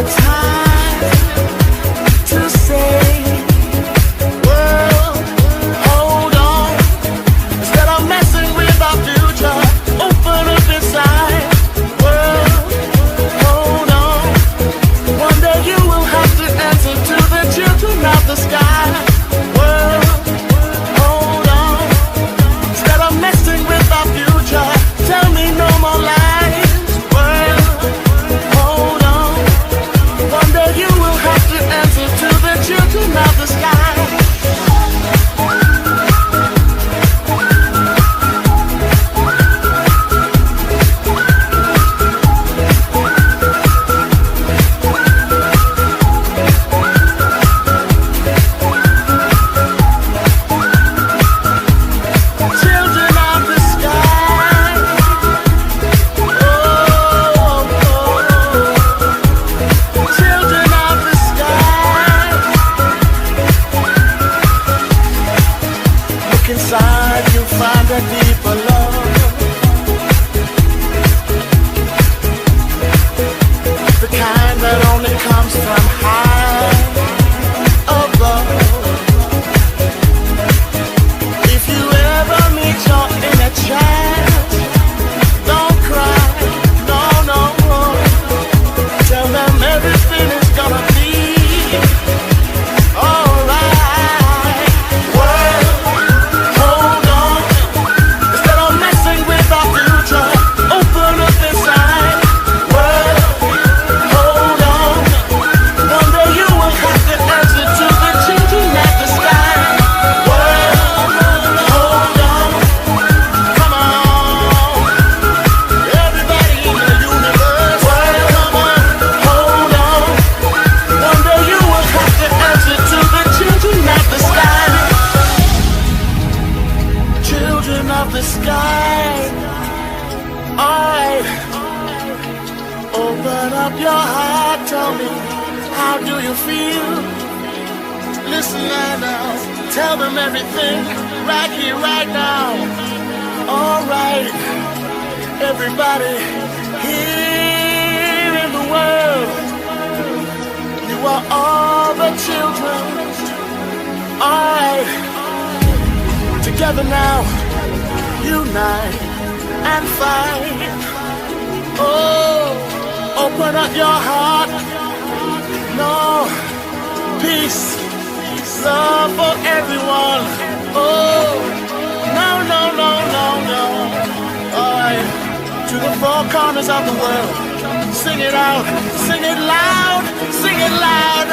the time to say, world, hold on. Instead of messing with our future, open up inside. World, hold on. One day you will have to answer to the children of the sky. World, hold on. Instead of messing with our future, tell me no more lies. World, hold on. One day you will have to answer to the children of the sky. Children of the sky. Oh, children of the sky. Look inside, you'll find a deeper love. The kind that only comes from high above. If you ever meet your inner child, don't cry, no, no. Tell them everything is gonna be alright. World, hold on. Instead of messing with our future, open up inside. World, hold on. One day you will have to answer to the children at the sky. World, hold on. Come on. Everybody in the universe. World, come on. Hold on. One day you will have to answer to the children of the sky. Children of the sky. Alright. Open up your heart, tell me, how do you feel? Listen now, tell them everything, right here, right now. Alright, everybody here in the world, you are all the children. Alright, together now, unite and fight. Oh, open up your heart. No, peace, love for everyone. Oh, no, no, no, no, no. Alright, to the four corners of the world. Sing it out, sing it loud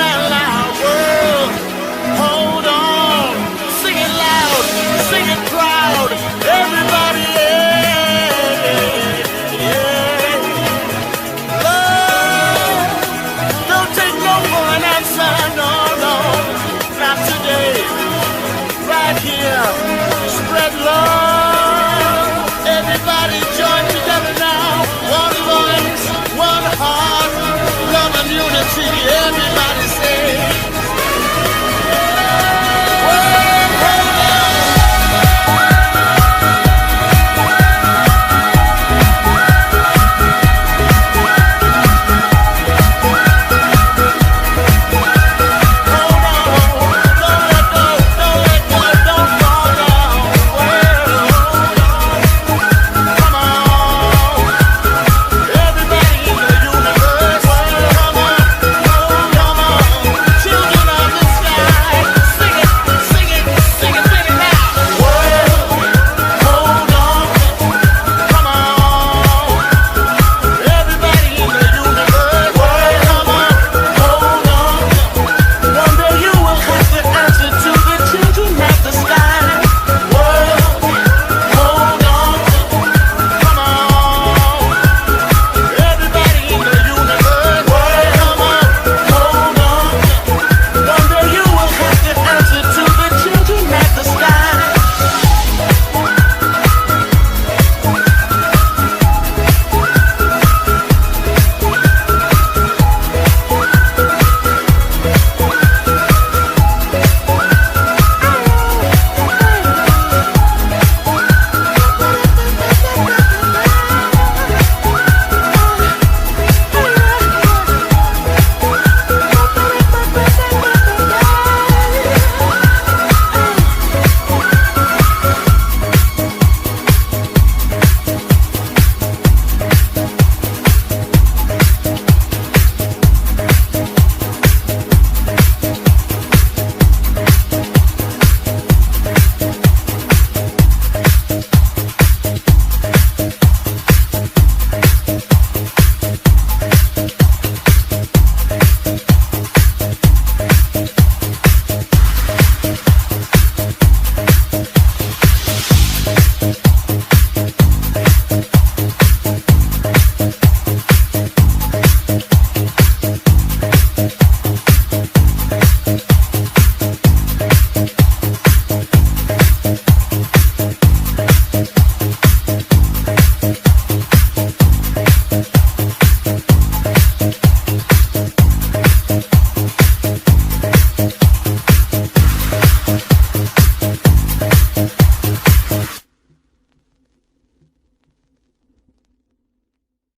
and loud. World, hold on. Sing it loud, sing it proud. Everybody, yeah. Love, don't take no for an answer, no, no, not today. Right here, spread love. Everybody join together now. One voice, one heart, love and unity. Everybody say.